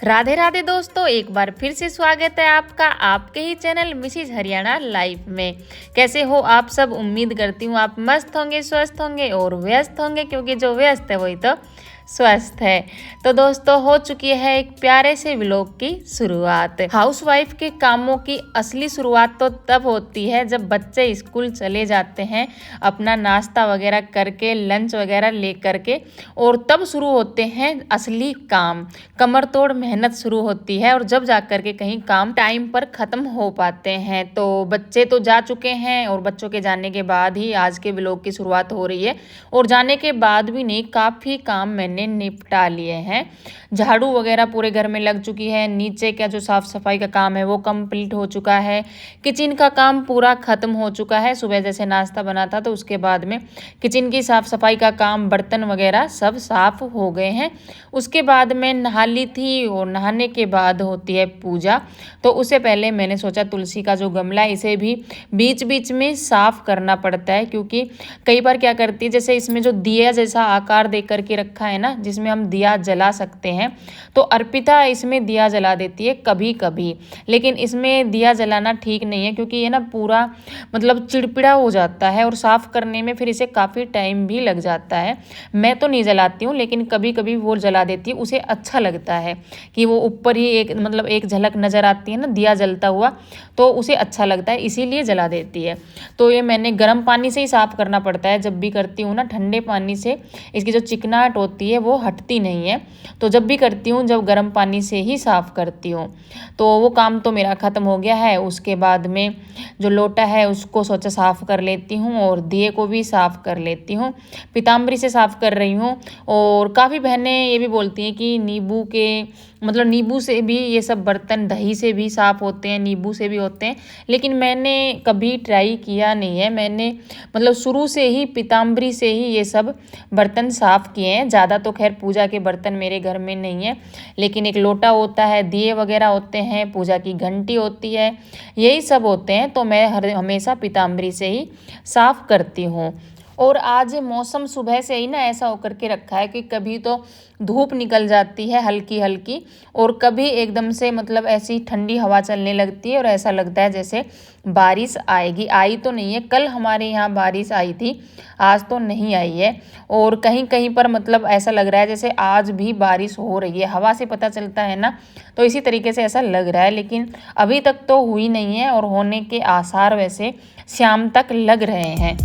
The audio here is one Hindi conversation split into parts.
राधे राधे दोस्तों, एक बार फिर से स्वागत है आपका आपके ही चैनल मिसिज हरियाणा लाइफ में। कैसे हो आप सब? उम्मीद करती हूँ आप मस्त होंगे, स्वस्थ होंगे और व्यस्त होंगे, क्योंकि जो व्यस्त है वही तो स्वस्थ है। तो दोस्तों, हो चुकी है एक प्यारे से व्लॉग की शुरुआत। हाउसवाइफ के कामों की असली शुरुआत तो तब होती है जब बच्चे स्कूल चले जाते हैं, अपना नाश्ता वगैरह करके, लंच वगैरह ले करके, और तब शुरू होते हैं असली काम। कमर तोड़ मेहनत शुरू होती है और जब जा कर के कहीं काम टाइम पर ख़त्म हो पाते हैं। तो बच्चे तो जा चुके हैं और बच्चों के जाने के बाद ही आज के व्लॉग की शुरुआत हो रही है। और जाने के बाद भी नहीं, काफ़ी काम मैंने निपटा लिए हैं। झाड़ू वगैरह पूरे घर में लग चुकी है, नीचे का जो साफ़ सफाई का काम है वो कंप्लीट हो चुका है, किचन का काम पूरा ख़त्म हो चुका है। सुबह जैसे नाश्ता बना था तो उसके बाद में किचन की साफ़ सफाई का काम, बर्तन वगैरह सब साफ़ हो गए हैं। उसके बाद मैं नहा ली थी और नहाने के बाद होती है पूजा। तो उससे पहले मैंने सोचा तुलसी का जो गमला है इसे भी बीच बीच में साफ़ करना पड़ता है, क्योंकि कई बार क्या करती है, जैसे इसमें जो दिया जैसा आकार दे करके रखा है ना, जिसमें हम दिया जला सकते हैं, तो अर्पिता इसमें दिया जला देती है कभी कभी। लेकिन इसमें दिया जलाना ठीक नहीं है, क्योंकि ये ना पूरा मतलब चिड़पिड़ा हो जाता है और साफ़ करने में फिर इसे काफ़ी टाइम भी लग जाता है। मैं तो नहीं जलाती हूँ, लेकिन कभी कभी वो जला देती है, उसे अच्छा लगता है कि वो ऊपर ही एक मतलब एक झलक नज़र आती है ना दिया जलता हुआ, तो उसे अच्छा लगता है, इसीलिए जला देती है। तो ये मैंने गर्म पानी से ही साफ़ करना पड़ता है जब भी करती हूँ ना, ठंडे पानी से इसकी जो चिकनाहट होती है वो हटती नहीं है। तो जब भी करती हूँ, जब गर्म पानी से ही साफ़ करती हूँ। तो वो काम तो मेरा ख़त्म हो गया है। उसके बाद में जो लोटा है उसको सोचा साफ़ कर लेती हूँ और दिए को भी साफ़ कर लेती हूँ। पीताम्बरी से साफ़ कर रही हूँ। और काफ़ी बहनें ये भी बोलती हैं कि नींबू के मतलब नींबू से भी ये सब बर्तन, दही से भी साफ़ होते हैं, नींबू से भी होते हैं, लेकिन मैंने कभी ट्राई किया नहीं है। मैंने मतलब शुरू से ही पीताम्बरी से ही ये सब बर्तन साफ़ किए हैं। ज़्यादा तो खैर पूजा के बर्तन मेरे घर में नहीं है, लेकिन एक लोटा होता है, दिए वगैरह होते हैं, पूजा की घंटी होती है, यही सब होते हैं। तो मैं हमेशा पीताम्बरी से ही साफ़ करती हूँ। और आज मौसम सुबह से ही ना ऐसा होकर के रखा है कि कभी तो धूप निकल जाती है हल्की हल्की, और कभी एकदम से मतलब ऐसी ठंडी हवा चलने लगती है और ऐसा लगता है जैसे बारिश आएगी। आई तो नहीं है, कल हमारे यहाँ बारिश आई थी, आज तो नहीं आई है। और कहीं कहीं पर मतलब ऐसा लग रहा है जैसे आज भी बारिश हो रही है, हवा से पता चलता है ना, तो इसी तरीके से ऐसा लग रहा है। लेकिन अभी तक तो हुई नहीं है और होने के आसार वैसे शाम तक लग रहे हैं।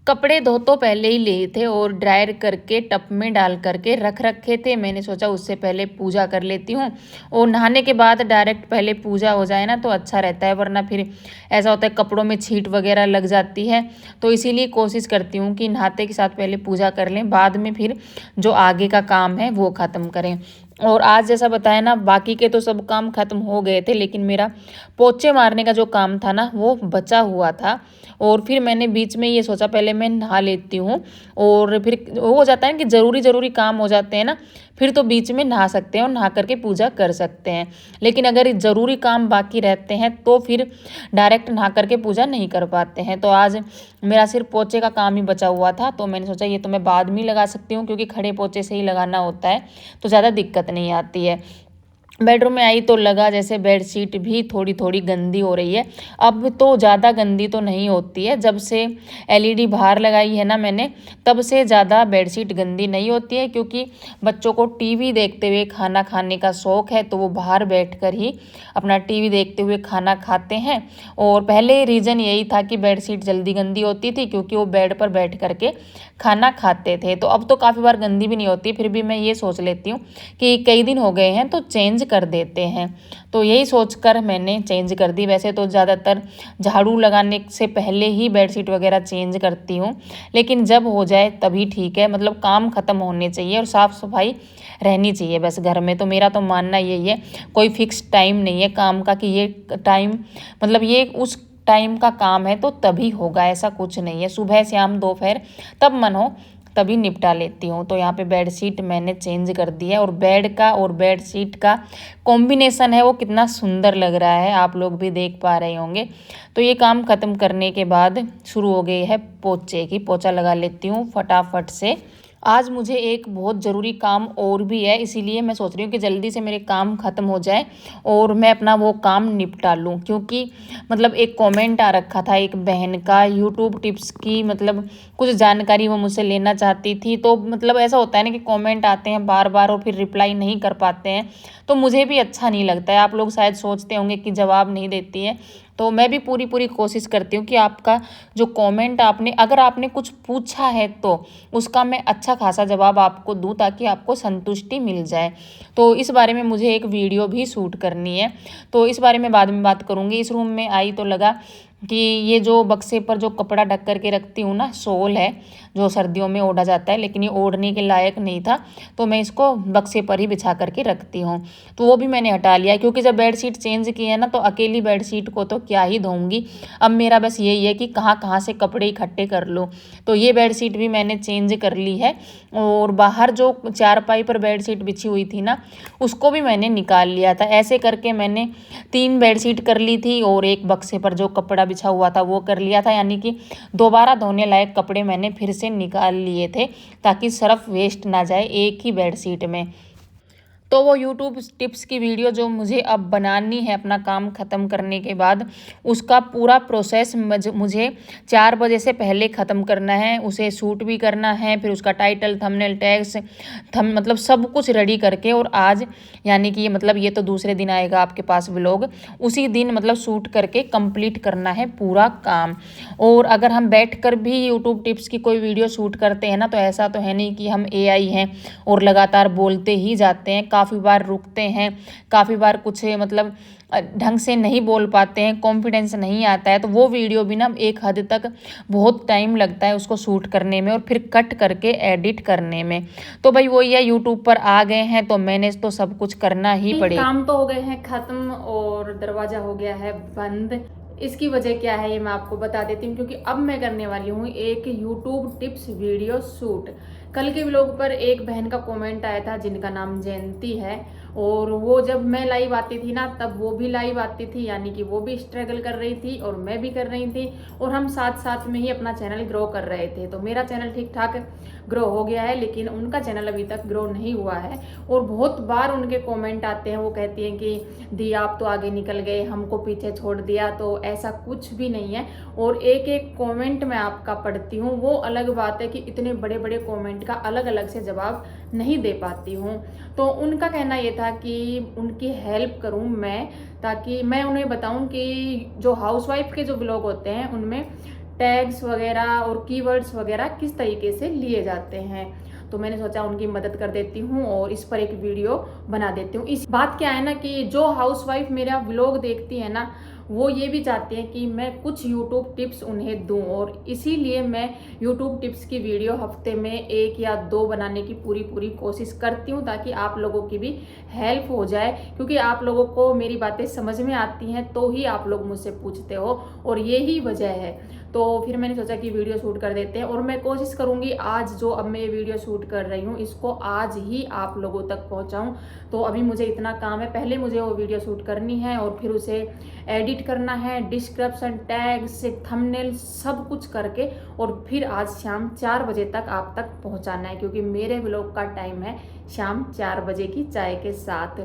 कपड़े धो तो पहले ही लिए थे और ड्रायर करके टब में डाल करके रख रखे थे। मैंने सोचा उससे पहले पूजा कर लेती हूँ, और नहाने के बाद डायरेक्ट पहले पूजा हो जाए ना तो अच्छा रहता है, वरना फिर ऐसा होता है कपड़ों में छींट वगैरह लग जाती है। तो इसीलिए कोशिश करती हूँ कि नहाते के साथ पहले पूजा कर लें, बाद में फिर जो आगे का काम है वो ख़त्म करें। और आज जैसा बताया ना, बाकी के तो सब काम खत्म हो गए थे, लेकिन मेरा पोछे मारने का जो काम था ना वो बचा हुआ था। और फिर मैंने बीच में ये सोचा पहले मैं नहा लेती हूँ, और फिर वो हो जाता है ना कि ज़रूरी काम हो जाते हैं ना, फिर तो बीच में नहा सकते हैं और नहा करके पूजा कर सकते हैं। लेकिन अगर ज़रूरी काम बाकी रहते हैं तो फिर डायरेक्ट नहा करके पूजा नहीं कर पाते हैं। तो आज मेरा सिर्फ पोछे का काम ही बचा हुआ था, तो मैंने सोचा ये तो मैं बाद में लगा सकती हूँ, क्योंकि खड़े पोछे से ही लगाना होता है तो ज़्यादा दिक्कत नहीं आती है। बेडरूम में आई तो लगा जैसे बेडशीट भी थोड़ी थोड़ी गंदी हो रही है। अब तो ज़्यादा गंदी तो नहीं होती है, जब से एलईडी बाहर लगाई है ना मैंने, तब से ज़्यादा बेडशीट गंदी नहीं होती है, क्योंकि बच्चों को टीवी देखते हुए खाना खाने का शौक़ है, तो वो बाहर बैठकर ही अपना टीवी देखते हुए खाना खाते हैं। और पहले रीज़न यही था कि बेडशीट जल्दी गंदी होती थी, क्योंकि वो बेड पर बैठ करके खाना खाते थे। तो अब तो काफ़ी बार गंदी भी नहीं होती, फिर भी मैं ये सोच लेती हूँ कि कई दिन हो गए हैं तो चेंज कर देते हैं। तो यही सोचकर मैंने चेंज कर दी। वैसे तो ज़्यादातर झाड़ू लगाने से पहले ही बेडशीट वगैरह चेंज करती हूँ, लेकिन जब हो जाए तभी ठीक है। मतलब काम ख़त्म होने चाहिए और साफ़ सफाई रहनी चाहिए बस घर में। तो मेरा तो मानना यही है, कोई फिक्स टाइम नहीं है काम का कि ये टाइम मतलब ये उस टाइम का काम है तो तभी होगा, ऐसा कुछ नहीं है। सुबह शाम दोपहर तब मन हो तभी निपटा लेती हूँ। तो यहाँ पे बेडशीट मैंने चेंज कर दी है और बेड का और बेडशीट का कॉम्बिनेशन है वो कितना सुंदर लग रहा है, आप लोग भी देख पा रहे होंगे। तो ये काम ख़त्म करने के बाद शुरू हो गई है पोछे की। पोछा लगा लेती हूँ फटाफट से। आज मुझे एक बहुत ज़रूरी काम और भी है, इसीलिए मैं सोच रही हूँ कि जल्दी से मेरे काम ख़त्म हो जाए और मैं अपना वो काम निपटा लूँ। क्योंकि मतलब एक कमेंट आ रखा था एक बहन का यूट्यूब टिप्स की, मतलब कुछ जानकारी वो मुझसे लेना चाहती थी। तो मतलब ऐसा होता है ना कि कमेंट आते हैं बार बार और फिर रिप्लाई नहीं कर पाते हैं, तो मुझे भी अच्छा नहीं लगता है। आप लोग शायद सोचते होंगे कि जवाब नहीं देती है, तो मैं भी पूरी पूरी कोशिश करती हूँ कि आपका जो कमेंट अगर आपने कुछ पूछा है तो उसका मैं अच्छा खासा जवाब आपको दूँ, ताकि आपको संतुष्टि मिल जाए। तो इस बारे में मुझे एक वीडियो भी शूट करनी है, तो इस बारे में बाद में बात करूँगी। इस रूम में आई तो लगा कि ये जो बक्से पर जो कपड़ा ढक करके रखती हूँ ना, शॉल है जो सर्दियों में ओढ़ा जाता है, लेकिन ये ओढ़ने के लायक नहीं था, तो मैं इसको बक्से पर ही बिछा करके रखती हूँ। तो वो भी मैंने हटा लिया, क्योंकि जब बेडशीट चेंज की है ना, तो अकेली बेडशीट को तो क्या ही धोऊंगी। अब मेरा बस यही है कि कहाँ कहाँ से कपड़े इकट्ठे कर लूँ। तो ये बेडशीट भी मैंने चेंज कर ली है, और बाहर जो चारपाई पर बेडशीट बिछी हुई थी ना, उसको भी मैंने निकाल लिया था। ऐसे करके मैंने 3 बेडशीट कर ली थी और एक बक्से पर जो कपड़ा बिछा हुआ था वो कर लिया था। यानी कि दोबारा धोने लायक कपड़े मैंने फिर से निकाल लिए थे, ताकि सर्फ वेस्ट ना जाए एक ही बेडशीट में। तो वो यूट्यूब टिप्स की वीडियो जो मुझे अब बनानी है अपना काम ख़त्म करने के बाद, उसका पूरा प्रोसेस मुझे 4 बजे से पहले ख़त्म करना है। उसे शूट भी करना है, फिर उसका टाइटल, थंबनेल, टैग्स, मतलब सब कुछ रेडी करके, और आज यानी कि ये तो दूसरे दिन आएगा आपके पास व्लॉग, उसी दिन मतलब शूट करके कंप्लीट करना है पूरा काम। और अगर हम बैठकर भी यूट्यूब टिप्स की कोई वीडियो शूट करते हैं ना, तो ऐसा तो है नहीं कि हम एआई हैं और लगातार बोलते ही जाते हैं। काफ़ी बार रुकते हैं, काफ़ी बार कुछ ढंग से नहीं बोल पाते हैं, कॉन्फिडेंस नहीं आता है। तो वो वीडियो भी ना एक हद तक बहुत टाइम लगता है उसको शूट करने में और फिर कट करके एडिट करने में। तो भाई वही है, यूट्यूब पर आ गए हैं तो मैनेज तो सब कुछ करना ही पड़ेगा। काम तो हो गए हैं ख़त्म और दरवाज़ा हो गया है बंद। इसकी वजह क्या है ये मैं आपको बता देती हूँ, क्योंकि अब मैं करने वाली हूँ एक यूट्यूब टिप्स वीडियो शूट। कल के व्लॉग पर एक बहन का कमेंट आया था जिनका नाम जयंती है, और वो जब मैं लाइव आती थी ना, तब वो भी लाइव आती थी, यानी कि वो भी स्ट्रगल कर रही थी और मैं भी कर रही थी, और हम साथ साथ में ही अपना चैनल ग्रो कर रहे थे। तो मेरा चैनल ठीक ठाक ग्रो हो गया है, लेकिन उनका चैनल अभी तक ग्रो नहीं हुआ है। और बहुत बार उनके कमेंट आते हैं, वो कहती हैं कि दी आप तो आगे निकल गए, हमको पीछे छोड़ दिया। तो ऐसा कुछ भी नहीं है, और एक एक कमेंट मैं आपका पढ़ती हूँ। वो अलग बात है कि इतने बड़े बड़े कमेंट का अलग अलग से जवाब नहीं दे पाती हूँ। तो उनका कहना ये था कि उनकी हेल्प करूँ मैं, ताकि मैं उन्हें बताऊँ कि जो हाउसवाइफ के जो ब्लॉग होते हैं उनमें टैग्स वगैरह और कीवर्ड्स वगैरह किस तरीके से लिए जाते हैं। तो मैंने सोचा उनकी मदद कर देती हूँ और इस पर एक वीडियो बना देती हूँ। इस बात क्या है ना कि जो हाउसवाइफ मेरा व्लॉग देखती है ना, वो ये भी चाहते हैं कि मैं कुछ यूट्यूब टिप्स उन्हें दूं, और इसीलिए मैं यूट्यूब टिप्स की वीडियो हफ्ते में 1 या 2 बनाने की पूरी कोशिश करती हूं, ताकि आप लोगों की भी हेल्प हो जाए। क्योंकि आप लोगों को मेरी बातें समझ में आती हैं तो ही आप लोग मुझसे पूछते हो, और यही वजह है। तो फिर मैंने सोचा कि वीडियो शूट कर देते हैं, और मैं कोशिश करूंगी आज जो अब मैं ये वीडियो शूट कर रही हूँ इसको आज ही आप लोगों तक पहुँचाऊँ। तो अभी मुझे इतना काम है, पहले मुझे वो वीडियो शूट करनी है और फिर उसे एडिट करना है, डिस्क्रिप्शन, टैग्स, थंबनेल सब कुछ करके, और फिर आज शाम 4 बजे तक आप तक पहुंचाना है, क्योंकि मेरे व्लॉग का टाइम है शाम 4 बजे की चाय के साथ।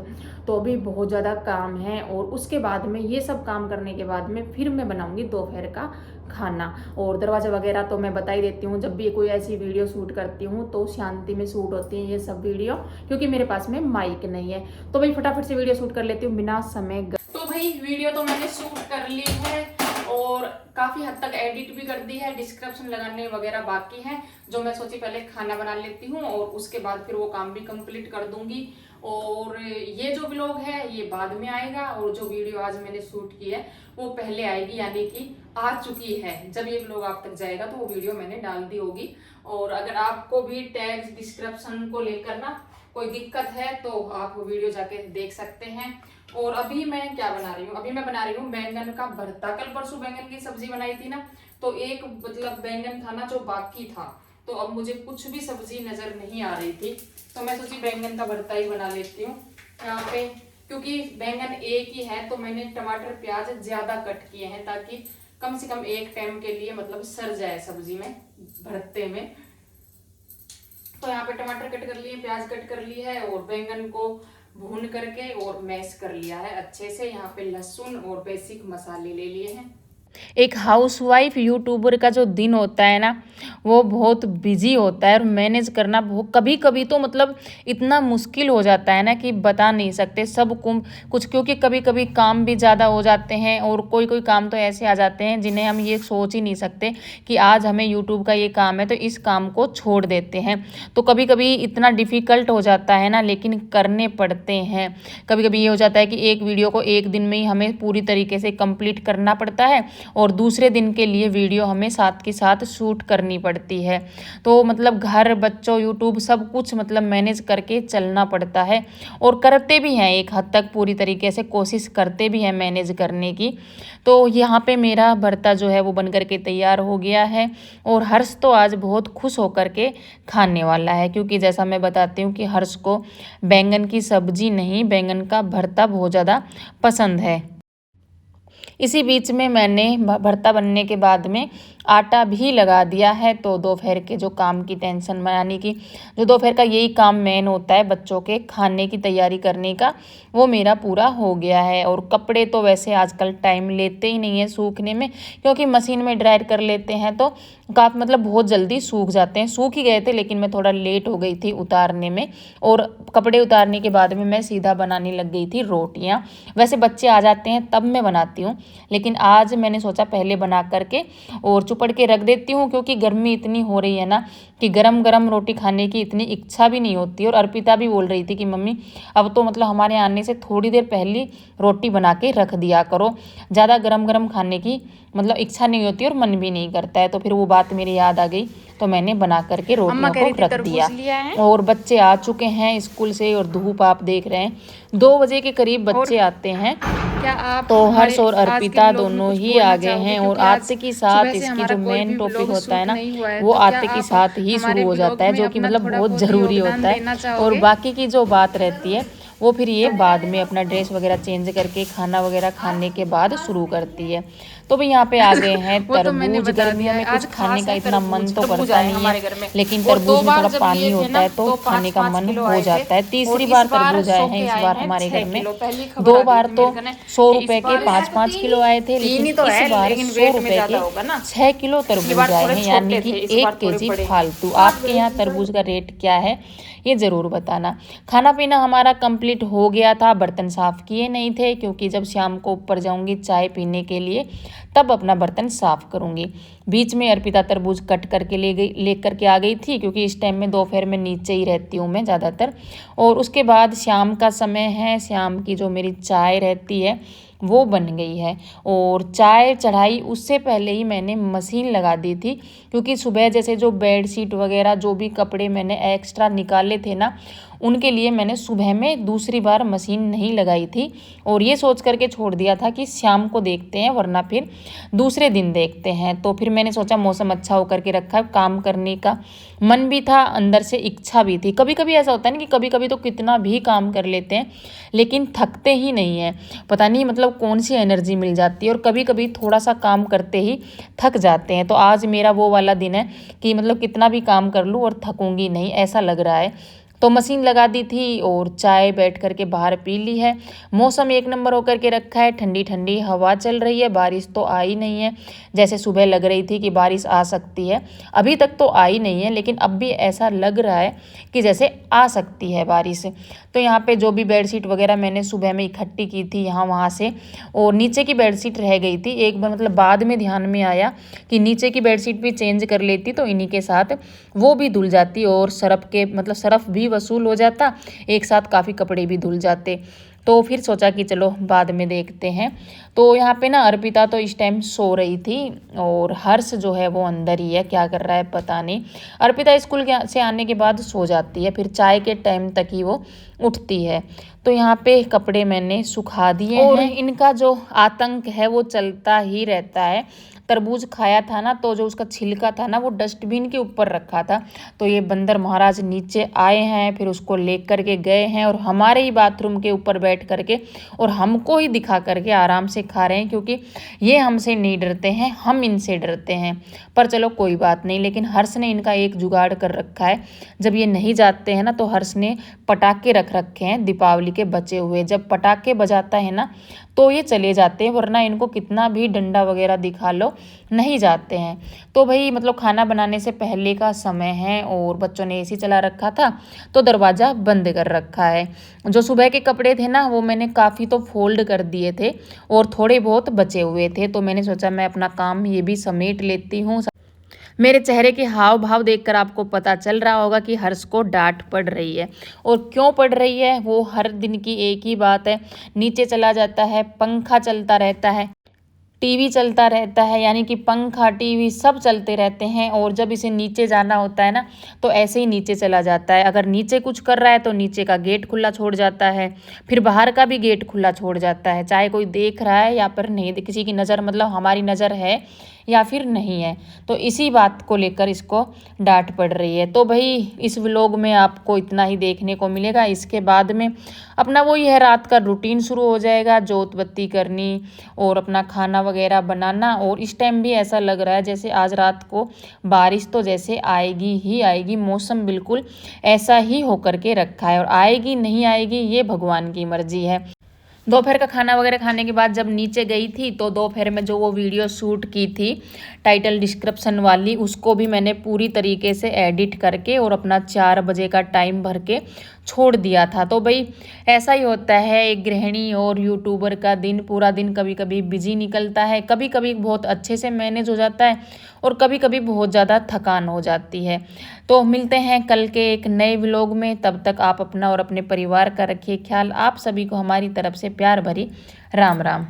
तो अभी बहुत ज़्यादा काम है, और उसके बाद में ये सब काम करने के बाद में फिर मैं बनाऊंगी दोपहर का खाना। और दरवाजा वगैरह तो मैं बता ही देती हूँ, जब भी कोई ऐसी वीडियो शूट करती हूँ तो शांति में शूट होती है ये सब वीडियो, क्योंकि मेरे पास में माइक नहीं है। तो भाई फटाफट से वीडियो शूट कर लेती हूँ बिना समय। तो भाई वीडियो तो मैंने शूट कर ली है और काफ़ी हद तक एडिट भी कर दी है, डिस्क्रिप्शन लगाने वगैरह बाकी है, जो मैं सोची पहले खाना बना लेती हूँ और उसके बाद फिर वो काम भी कंप्लीट कर दूंगी। और ये जो व्लॉग है ये बाद में आएगा, और जो वीडियो आज मैंने शूट की है वो पहले आएगी, यानी कि आ चुकी है। जब ये व्लॉग आप तक जाएगा तो वो वीडियो मैंने डाल दी होगी। और अगर आपको भी टैग्स, डिस्क्रिप्शन को लेकर ना कोई दिक्कत है तो आप वीडियो जाके देख सकते हैं। और अभी मैं क्या बना रही हूँ, अभी मैं बना रही हूँ बैंगन का भरता। कल परसों बैंगन की सब्जी बनाई थी ना, तो एक बैंगन था ना जो बाकी था, तो अब मुझे कुछ भी सब्जी नज़र नहीं आ रही थी, तो मैं सोची बैंगन का भरता ही बना लेती हूँ। यहाँ पे क्योंकि बैंगन एक ही है तो मैंने टमाटर प्याज ज़्यादा कट किए हैं ताकि कम से कम एक टाइम के लिए मतलब सर जाए सब्जी में, भरते में। तो यहाँ पे टमाटर कट कर लिए, प्याज कट कर ली है और बैंगन को भून करके और मैश कर लिया है अच्छे से। यहाँ पे लहसुन और बेसिक मसाले ले लिए हैं। एक हाउसवाइफ यूट्यूबर का जो दिन होता है ना, वो बहुत बिजी होता है और मैनेज करना बहुत, कभी कभी तो मतलब इतना मुश्किल हो जाता है ना कि बता नहीं सकते सब कुछ, क्योंकि कभी कभी काम भी ज़्यादा हो जाते हैं और कोई कोई काम तो ऐसे आ जाते हैं जिन्हें हम ये सोच ही नहीं सकते कि आज हमें यूट्यूब का ये काम है तो इस काम को छोड़ देते हैं। तो कभी कभी इतना डिफ़िकल्ट हो जाता है ना, लेकिन करने पड़ते हैं। कभी कभी ये हो जाता है कि एक वीडियो को एक दिन में ही हमें पूरी तरीके से कंप्लीट करना पड़ता है और दूसरे दिन के लिए वीडियो हमें साथ के साथ शूट करनी पड़ती है। तो मतलब घर, बच्चों, यूट्यूब सब कुछ मतलब मैनेज करके चलना पड़ता है और करते भी हैं, एक हद तक पूरी तरीके से कोशिश करते भी हैं मैनेज करने की। तो यहाँ पे मेरा भरता जो है वो बन करके तैयार हो गया है और हर्ष तो आज बहुत खुश होकर के खाने वाला है, क्योंकि जैसा मैं बताती हूँ कि हर्ष को बैंगन की सब्जी नहीं, बैंगन का भरता बहुत ज़्यादा पसंद है। इसी बीच में मैंने भरता बनने के बाद में आटा भी लगा दिया है। तो दोपहर के जो काम की टेंशन बनाने की, जो दोपहर का यही काम मेन होता है बच्चों के खाने की तैयारी करने का, वो मेरा पूरा हो गया है। और कपड़े तो वैसे आजकल टाइम लेते ही नहीं है सूखने में, क्योंकि मशीन में ड्रायर कर लेते हैं तो काफ़ी मतलब बहुत जल्दी सूख जाते हैं। सूख ही गए थे लेकिन मैं थोड़ा लेट हो गई थी उतारने में, और कपड़े उतारने के बाद में मैं सीधा बनाने लग गई थी रोटियाँ। वैसे बच्चे आ जाते हैं तब मैं बनाती हूँ, लेकिन आज मैंने सोचा पहले बना करके और चुपड़ के रख देती हूँ, क्योंकि गर्मी इतनी हो रही है ना कि गरम गरम रोटी खाने की इतनी इच्छा भी नहीं होती। और अर्पिता भी बोल रही थी कि मम्मी अब तो मतलब हमारे आने से थोड़ी देर पहले रोटी बना के रख दिया करो, ज़्यादा गरम गरम खाने की मतलब इच्छा नहीं होती और मन भी नहीं करता है। तो फिर वो बात मेरी याद आ गई, तो मैंने बना करके रोटियों को रख दिया। और बच्चे आ चुके हैं स्कूल से और धूप आप देख रहे हैं 2 बजे के करीब बच्चे आते हैं। क्या आप तो हर्ष और अर्पिता दोनों ही आ गए हैं और आते के साथ इसकी जो मेन टॉपिक होता है ना, वो आते के साथ ही शुरू हो जाता है, जो कि मतलब बहुत ज़रूरी होता है। और बाकी की जो बात रहती है वो फिर ये बाद में अपना ड्रेस वगैरह चेंज करके खाना वगैरह खाने के बाद शुरू करती है। तो भी यहाँ पे आ गए हैं तरबूज। गर्मियों में कुछ खाने का इतना मन तो करता नहीं है, लेकिन तरबूज में थोड़ा पानी होता है तो खाने का मन हो जाता है। तीसरी बार तरबूज आए हैं इस बार हमारे घर में। 2 बार तो 100 रुपए के 5-5 किलो आए थे, लेकिन इस बार 100 रुपए के 6 किलो तरबूज आए हैं, यानी कि 1 केजी फालतू। आपके यहाँ तरबूज का रेट क्या है ये ज़रूर बताना। खाना पीना हमारा कंप्लीट हो गया था, बर्तन साफ़ किए नहीं थे क्योंकि जब शाम को ऊपर जाऊंगी चाय पीने के लिए तब अपना बर्तन साफ़ करूंगी। बीच में अर्पिता तरबूज कट करके ले करके आ गई थी, क्योंकि इस टाइम में दोपहर में नीचे ही रहती हूँ मैं ज़्यादातर। और उसके बाद शाम का समय है, शाम की जो मेरी चाय रहती है वो बन गई है। और चाय चढ़ाई उससे पहले ही मैंने मशीन लगा दी थी, क्योंकि सुबह जैसे जो बेडशीट वगैरह जो भी कपड़े मैंने एक्स्ट्रा निकाले थे ना, उनके लिए मैंने सुबह में दूसरी बार मशीन नहीं लगाई थी और ये सोच करके छोड़ दिया था कि शाम को देखते हैं वरना फिर दूसरे दिन देखते हैं। तो फिर मैंने सोचा मौसम अच्छा होकर के रखा है, काम करने का मन भी था, अंदर से इच्छा भी थी। कभी कभी ऐसा होता है ना कि कभी कभी तो कितना भी काम कर लेते हैं लेकिन थकते ही नहीं हैं, पता नहीं मतलब कौन सी एनर्जी मिल जाती है, और कभी कभी थोड़ा सा काम करते ही थक जाते हैं। तो आज मेरा वो वाला दिन है कि मतलब कितना भी काम कर लूँ और थकूंगी नहीं, ऐसा लग रहा है। तो मशीन लगा दी थी और चाय बैठ करके बाहर पी ली है। मौसम एक नंबर होकर के रखा है, ठंडी ठंडी हवा चल रही है, बारिश तो आई नहीं है। जैसे सुबह लग रही थी कि बारिश आ सकती है, अभी तक तो आई नहीं है, लेकिन अब भी ऐसा लग रहा है कि जैसे आ सकती है बारिश। तो यहाँ पे जो भी बेडशीट वगैरह मैंने सुबह में इकट्ठी की थी यहाँ वहाँ से, और नीचे की बेडशीट रह गई थी, एक बार मतलब बाद में ध्यान में आया कि नीचे की बेडशीट भी चेंज कर लेती तो इन्हीं के साथ वो भी धुल जाती और सरफ के मतलब सरफ भी वसूल हो जाता, एक साथ काफ़ी कपड़े भी धुल जाते। तो फिर सोचा कि चलो बाद में देखते हैं। तो यहाँ पे ना अर्पिता तो इस टाइम सो रही थी और हर्ष जो है वो अंदर ही है, क्या कर रहा है पता नहीं। अर्पिता स्कूल से आने के बाद सो जाती है, फिर चाय के टाइम तक ही वो उठती है। तो यहाँ पे कपड़े मैंने सुखा दिए और इनका जो आतंक है वो चलता ही रहता है। तरबूज खाया था ना, तो जो उसका छिलका था ना वो डस्टबिन के ऊपर रखा था। तो ये बंदर महाराज नीचे आए हैं, फिर उसको लेकर के गए हैं और हमारे ही बाथरूम के ऊपर बैठ करके और हमको ही दिखा करके आराम से खा रहे हैं, क्योंकि ये हमसे नहीं डरते हैं, हम इनसे डरते हैं। पर चलो कोई बात नहीं। लेकिन हर्ष ने इनका एक जुगाड़ कर रखा है। जब ये नहीं जाते हैं ना तो हर्ष ने पटाखे रख रखे हैं दीपावली के बचे हुए। जब पटाखे बजाता है ना तो ये चले जाते हैं, वरना इनको कितना भी डंडा वगैरह दिखा लो नहीं जाते हैं। तो भाई मतलब खाना बनाने से पहले का समय है और बच्चों ने एसी चला रखा था तो दरवाज़ा बंद कर रखा है। जो सुबह के कपड़े थे ना वो मैंने काफ़ी तो फोल्ड कर दिए थे और थोड़े बहुत बचे हुए थे, तो मैंने सोचा मैं अपना काम ये भी समेट लेती हूँ। मेरे चेहरे के हाव भाव देखकर आपको पता चल रहा होगा कि हर्ष को डांट पड़ रही है। और क्यों पड़ रही है, वो हर दिन की एक ही बात है। नीचे चला जाता है, पंखा चलता रहता है, टीवी चलता रहता है, यानी कि पंखा टीवी सब चलते रहते हैं। और जब इसे नीचे जाना होता है ना तो ऐसे ही नीचे चला जाता है। अगर नीचे कुछ कर रहा है तो नीचे का गेट खुला छोड़ जाता है, फिर बाहर का भी गेट खुला छोड़ जाता है, चाहे कोई देख रहा है या फिर नहीं, किसी की नज़र मतलब हमारी नज़र है या फिर नहीं है। तो इसी बात को लेकर इसको डांट पड़ रही है। तो भाई इस व्लॉग में आपको इतना ही देखने को मिलेगा। इसके बाद में अपना वही है, रात का रूटीन शुरू हो जाएगा, जोत बत्ती करनी और अपना खाना वगैरह बनाना। और इस टाइम भी ऐसा लग रहा है जैसे आज रात को बारिश तो जैसे आएगी ही आएगी। मौसम बिल्कुल ऐसा ही होकर के रखा है और आएगी नहीं आएगी ये भगवान की मर्जी है। दोपहर का खाना वगैरह खाने के बाद जब नीचे गई थी तो दोपहर में जो वो वीडियो शूट की थी टाइटल डिस्क्रिप्शन वाली, उसको भी मैंने पूरी तरीके से एडिट करके और अपना 4 बजे का टाइम भर के छोड़ दिया था। तो भाई ऐसा ही होता है, एक गृहिणी और यूट्यूबर का दिन, पूरा दिन कभी कभी बिजी निकलता है, कभी कभी बहुत अच्छे से मैनेज हो जाता है और कभी कभी बहुत ज़्यादा थकान हो जाती है। तो मिलते हैं कल के एक नए व्लॉग में। तब तक आप अपना और अपने परिवार का रखिए ख्याल। आप सभी को हमारी तरफ से प्यार भरी राम राम।